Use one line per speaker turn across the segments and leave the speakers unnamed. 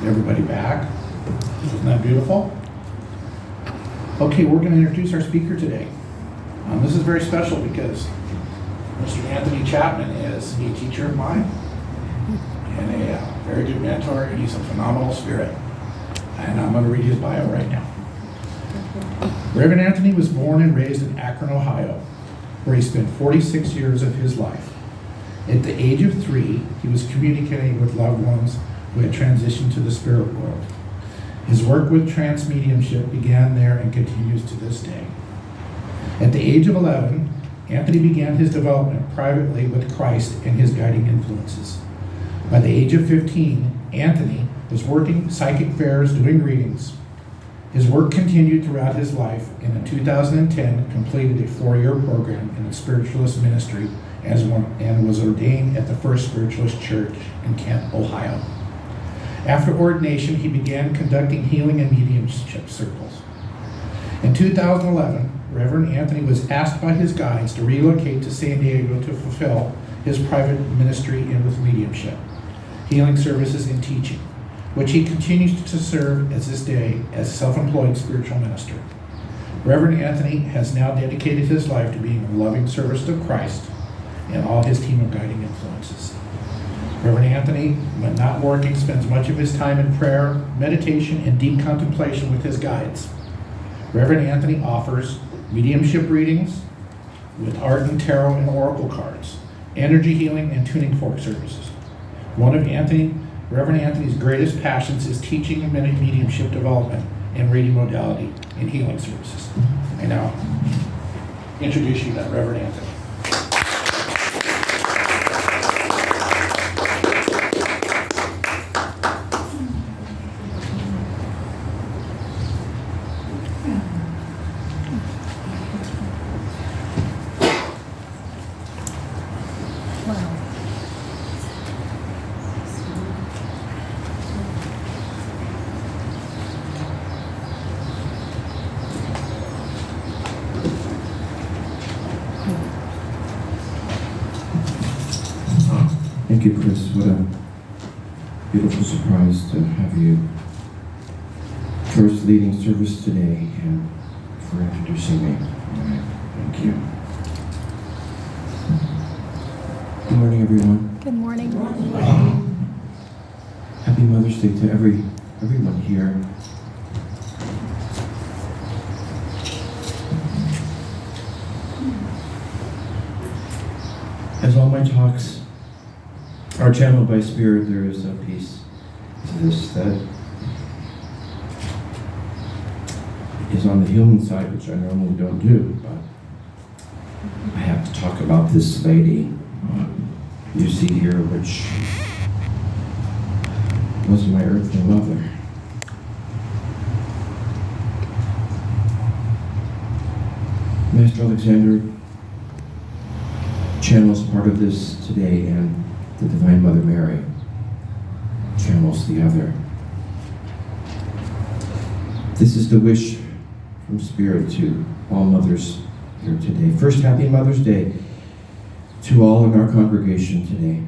Everybody back. Isn't that beautiful? Okay, we're going to introduce our speaker today. This is very special because Mr. Anthony Chapman is a teacher of mine and a very good mentor, and he's a phenomenal spirit. And I'm going to read his bio right now. Reverend Anthony was born and raised in Akron, Ohio, where he spent 46 years of his life. At the age of 3, he was communicating with loved ones who had transitioned to the spirit world. His work with trance mediumship began there and continues to this day. At the age of 11, Anthony began his development privately with Christ and his guiding influences. By the age of 15, Anthony was working psychic fairs doing readings. His work continued throughout his life, and in 2010 completed a 4-year program in the spiritualist ministry and was ordained at the First Spiritualist Church in Kent, Ohio. After ordination, he began conducting healing and mediumship circles. In 2011, Reverend Anthony was asked by his guides to relocate to San Diego to fulfill his private ministry and with mediumship, healing services, and teaching, which he continues to serve as this day as self-employed spiritual minister. Reverend Anthony has now dedicated his life to being a loving service to Christ and all his team of guiding influences. Reverend Anthony, when not working, spends much of his time in prayer, meditation, and deep contemplation with his guides. Reverend Anthony offers mediumship readings with art and tarot and oracle cards, energy healing, and tuning fork services. One of Reverend Anthony's greatest passions is teaching and mediumship development and reading modality in healing services. I now introduce you to Reverend Anthony.
Thank you, Chris. What a beautiful surprise to have you first leading service today and for introducing me. All right. Thank you. Good morning, everyone.
Good morning.
Happy Mother's Day to everyone here. As all my talks are channeled by Spirit, there is a piece to this that is on the human side, which I normally don't do, but I have to talk about this lady you see here, which was my earthly mother. Master Alexander channels part of this today, and the Divine Mother Mary channels the other. This is the wish from Spirit to all mothers here today. First, happy Mother's Day to all in our congregation today.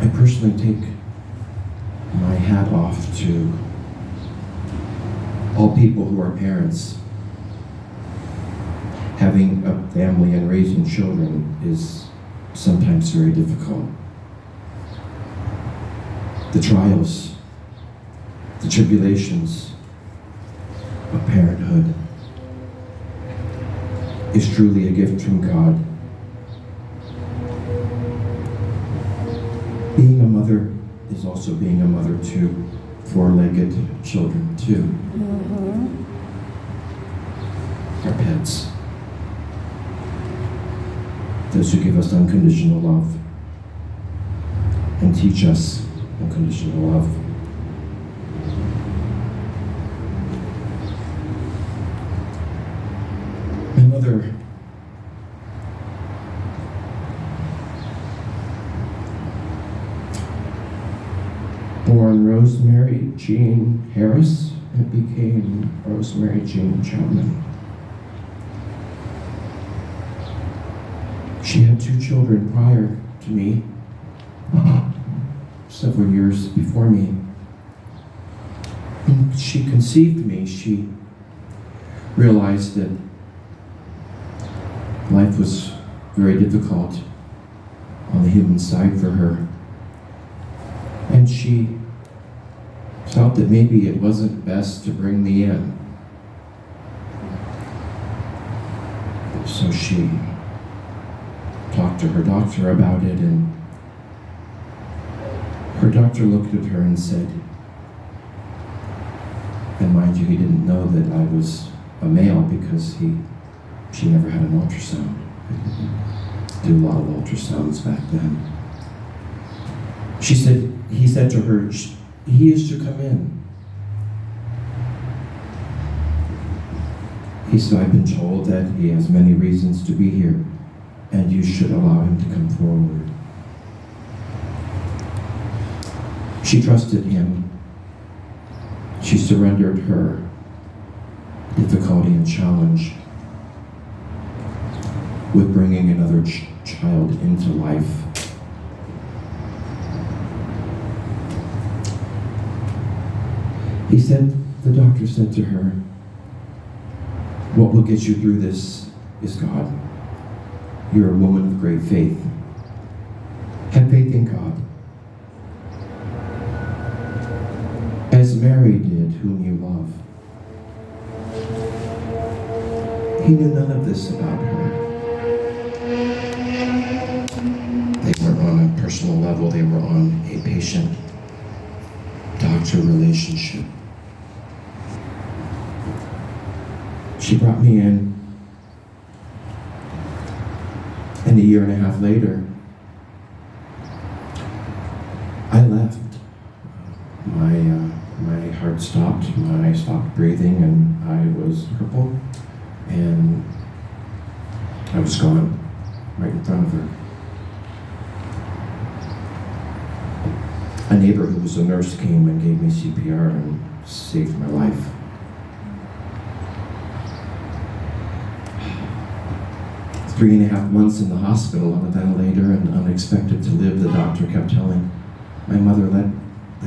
I personally take my hat off to all people who are parents. Having a family and raising children is sometimes very difficult. The trials, the tribulations of parenthood is truly a gift from God. Being a mother is also being a mother to 4-legged children too. Our pets. Those who give us unconditional love and teach us unconditional love. My mother born Rosemary Jean Harris and became Rosemary Jean Chapman. She had 2 children prior to me, several years before me. When she conceived me, she realized that life was very difficult on the human side for her. And she felt that maybe it wasn't best to bring me in. So she talked to her doctor about it, and her doctor looked at her and said, and mind you, he didn't know that I was a male because she never had an ultrasound. They did a lot of ultrasounds back then. He said to her, he is to come in. He said, I've been told that he has many reasons to be here, and you should allow him to come forward. She trusted him. She surrendered her difficulty and challenge with bringing another child into life. The doctor said to her, what will get you through this is God. You're a woman of great faith. Have faith in God. As Mary did, whom you love. He knew none of this about her. They weren't on a personal level, they were on a patient-doctor relationship. She brought me in, and a year and a half later, I left. My heart stopped, I stopped breathing, and I was crippled, and I was gone, right in front of her. A neighbor who was a nurse came and gave me CPR and saved my life. Three and a half months in the hospital on a ventilator and unexpected to live, the doctor kept telling my mother, let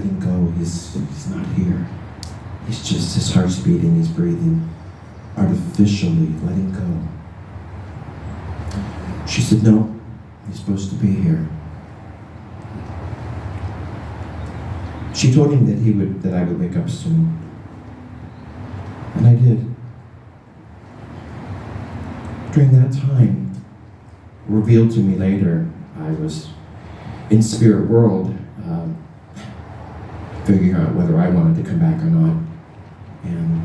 him go, he's not here. He's just, his heart's beating, he's breathing artificially, let him go. She said, no, he's supposed to be here. She told him that I would wake up soon. And I did. During that time, revealed to me later, I was in spirit world, figuring out whether I wanted to come back or not. And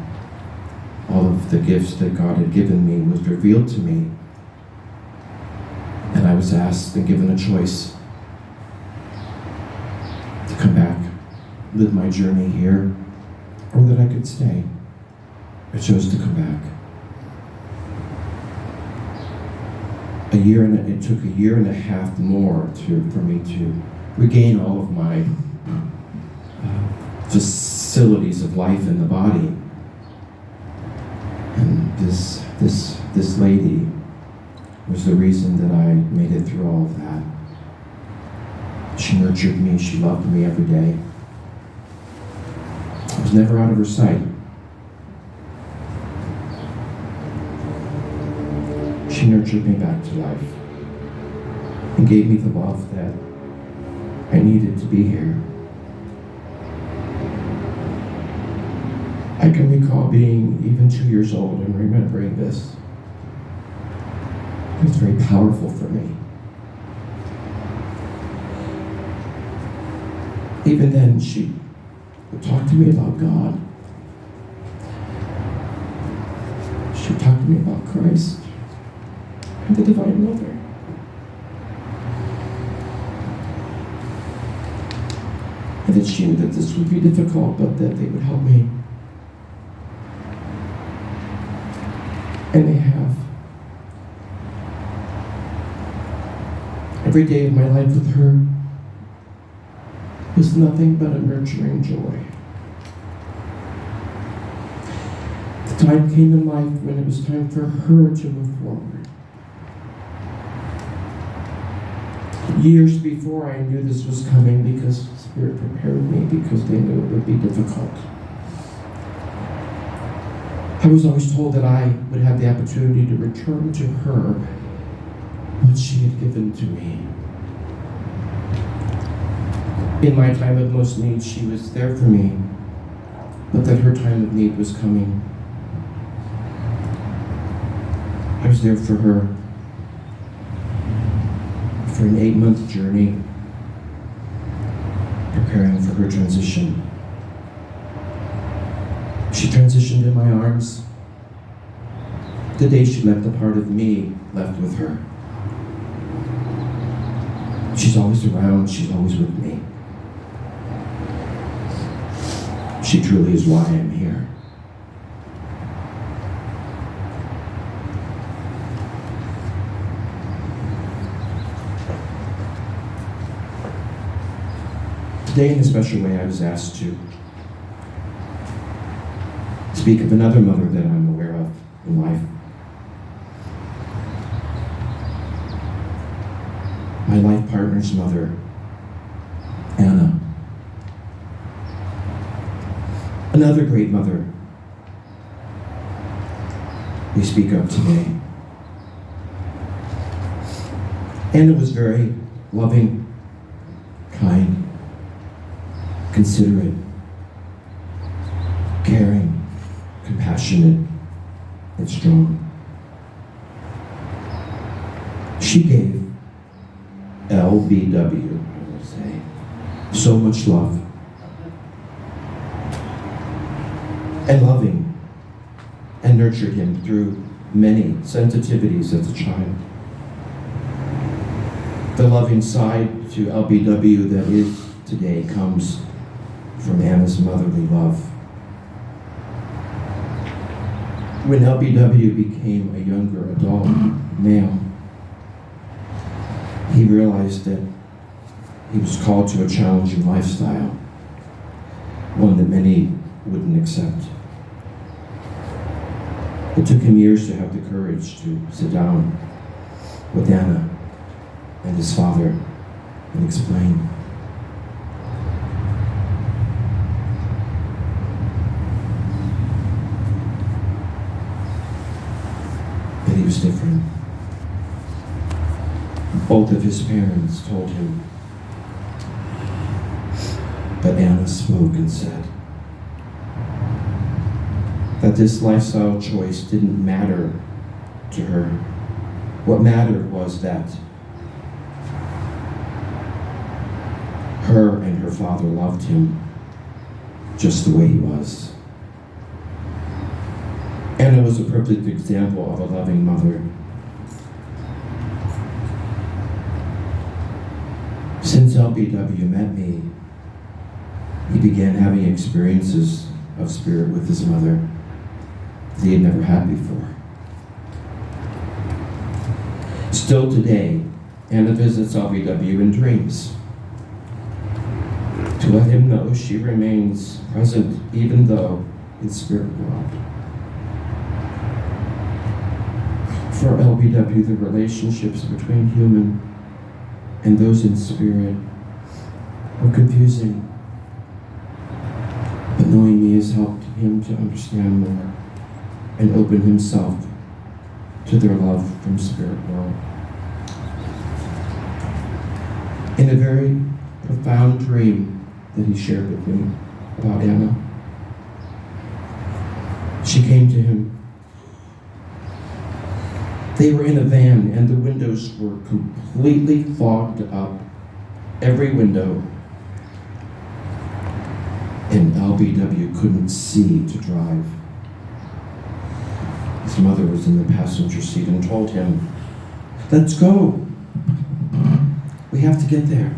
all of the gifts that God had given me was revealed to me. And I was asked and given a choice to come back, live my journey here, or that I could stay. I chose to come back. It took a year and a half more for me to regain all of my facilities of life in the body. And this lady was the reason that I made it through all of that. She nurtured me, she loved me every day. I was never out of her sight. She nurtured me back to life and gave me the love that I needed to be here. I can recall being even 2 years old and remembering this. It was very powerful for me. Even then, she would talk to me about God. She would talk to me about Christ and the Divine Mother. And that she knew that this would be difficult, but that they would help me. And they have. Every day of my life with her was nothing but a nurturing joy. The time came in life when it was time for her to move forward. years before I knew this was coming, because the Spirit prepared me, because they knew it would be difficult. I was always told that I would have the opportunity to return to her what she had given to me. In my time of most need, she was there for me, but that her time of need was coming. I was there for her for an 8-month journey, preparing for her transition. She transitioned in my arms the day she left the part of me left with her. She's always around, she's always with me. She truly is why I'm here. Today, in a special way, I was asked to speak of another mother that I'm aware of in life. My life partner's mother, Anna. Another great mother we speak of today. Anna was very loving, kind, considerate, caring, compassionate, and strong. She gave LBW, I will say, so much love. And loving, and nurtured him through many sensitivities as a child. The loving side to LBW that is today comes from Anna's motherly love. When LBW became a younger adult male, he realized that he was called to a challenging lifestyle, one that many wouldn't accept. It took him years to have the courage to sit down with Anna and his father and explain. That he was different. Both of his parents told him, but Anna spoke and said that this lifestyle choice didn't matter to her. What mattered was that her and her father loved him just the way he was. Anna was a perfect example of a loving mother. Since LBW met me, he began having experiences of spirit with his mother that he had never had before. Still today, Anna visits LBW in dreams to let him know she remains present even though in spirit world. For LBW, the relationships between human and those in spirit were confusing, but knowing me has helped him to understand more and open himself to their love from spirit world. In a very profound dream that he shared with me about Anna, she came to him. They were in a van and the windows were completely fogged up, every window, and LBW couldn't see to drive. His mother was in the passenger seat and told him, "Let's go. We have to get there."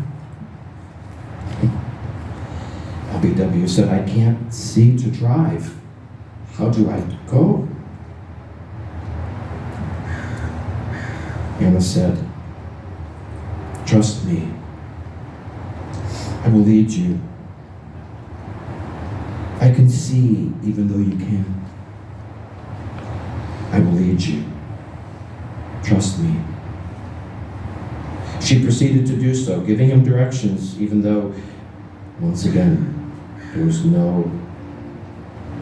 LBW said, "I can't see to drive. How do I go?" Anna said, "Trust me. I will lead you. I can see even though you can't. I will lead you. Trust me." She proceeded to do so, giving him directions, even though, once again, there was no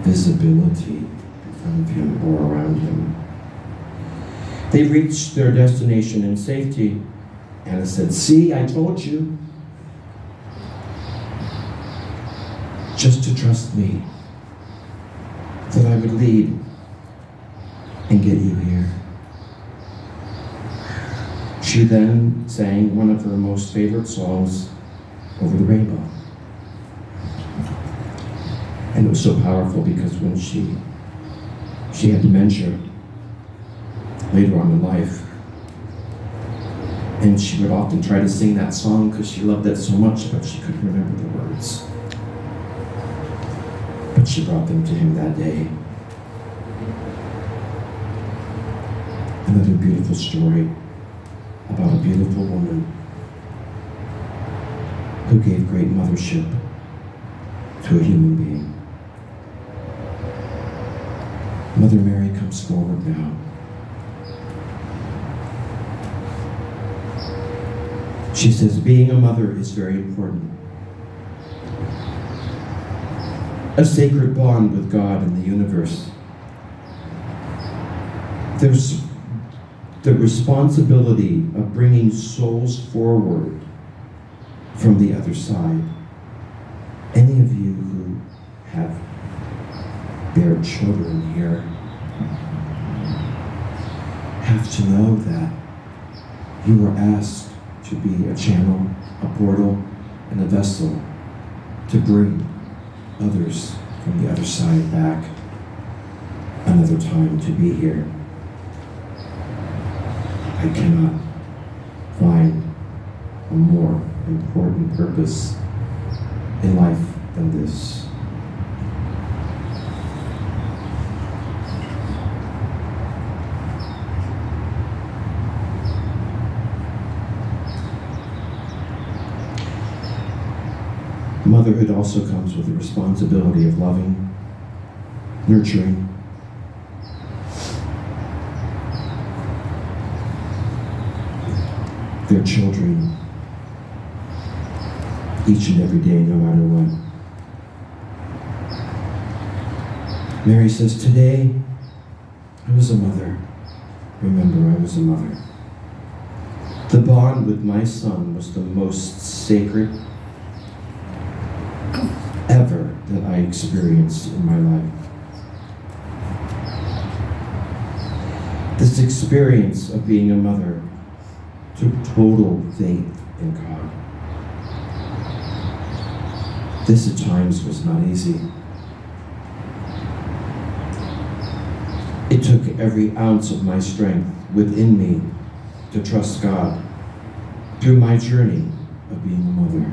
visibility in front of him or around him. They reached their destination in safety. Anna said, "See, I told you. Just to trust me, that I would lead and get you here." She then sang one of her most favorite songs, Over the Rainbow. And it was so powerful because when she had dementia later on in life, and she would often try to sing that song because she loved it so much, but she couldn't remember the words. But she brought them to him that day. Another beautiful story about a beautiful woman who gave great mothership to a human being. Mother Mary comes forward now. She says, being a mother is very important. A sacred bond with God and the universe. There's the responsibility of bringing souls forward from the other side. Any of you who have bear children here have to know that you were asked to be a channel, a portal, and a vessel to bring others from the other side back another time to be here. I cannot find a more important purpose in life than this. Motherhood also comes with the responsibility of loving, nurturing, their children each and every day, no matter what. Mary says, today I was a mother. Remember, I was a mother. The bond with my son was the most sacred ever that I experienced in my life. This experience of being a mother took total faith in God. This at times was not easy. It took every ounce of my strength within me to trust God through my journey of being a mother.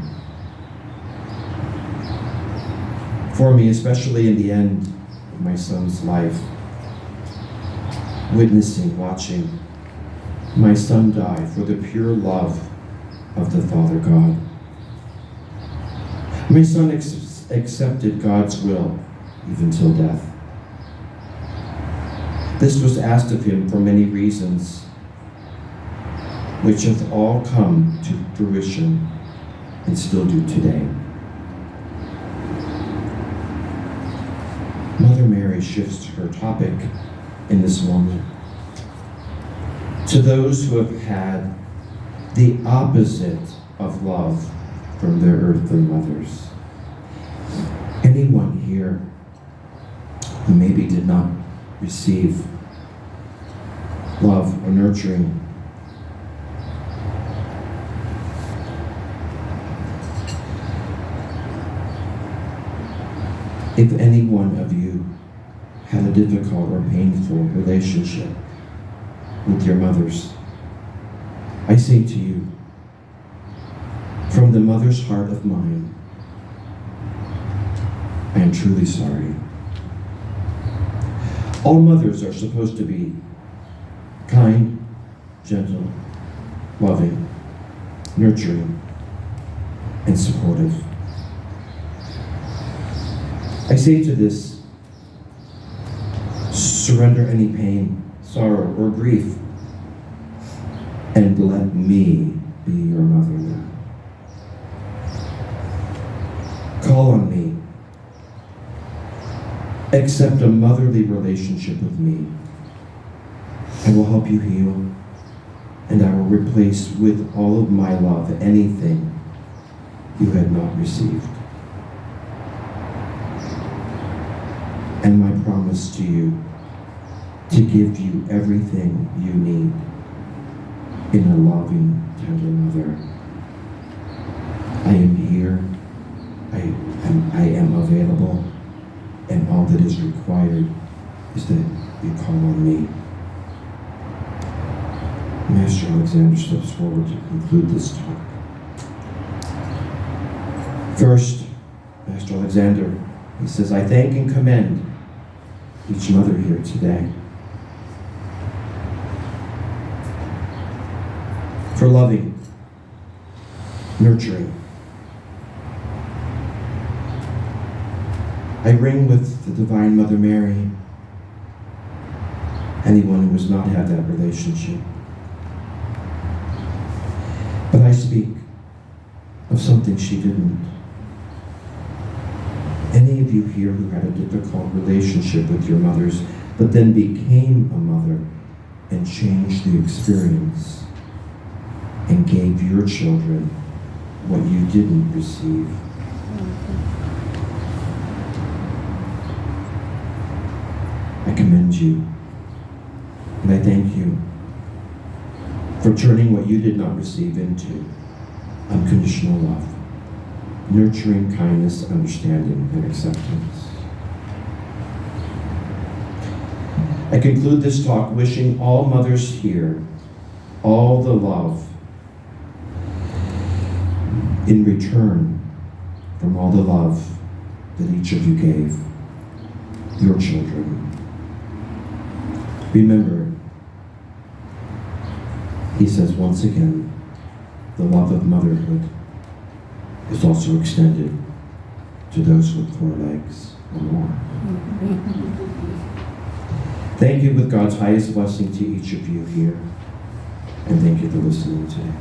For me, especially in the end of my son's life, witnessing, watching my son die for the pure love of the Father God. My son accepted God's will even till death. This was asked of him for many reasons, which have all come to fruition and still do today. Mother Mary shifts her topic in this moment to those who have had the opposite of love from their earthly mothers. Anyone here who maybe did not receive love or nurturing, if any one of you had a difficult or painful relationship with your mothers, I say to you, from the mother's heart of mine, I am truly sorry. All mothers are supposed to be kind, gentle, loving, nurturing, and supportive. I say to this, surrender any pain, sorrow, or grief, and let me be your mother now. Call on me. Accept a motherly relationship with me. I will help you heal, and I will replace with all of my love anything you had not received. And my promise to you, to give you everything you need in a loving, tender mother. I am here, I am available, and all that is required is that you call on me. Master Alexander steps forward to conclude this talk. First, Master Alexander, he says, I thank and commend each mother here today for loving, nurturing. I ring with the Divine Mother Mary, anyone who has not had that relationship. But I speak of something she didn't. Any of you here who had a difficult relationship with your mothers, but then became a mother and changed the experience and gave your children what you didn't receive. I commend you, and I thank you for turning what you did not receive into unconditional love, nurturing, kindness, understanding, and acceptance. I conclude this talk wishing all mothers here all the love in return from all the love that each of you gave your children. Remember, he says once again, the love of motherhood is also extended to those with 4 legs or more. Thank you with God's highest blessing to each of you here, and thank you for listening today.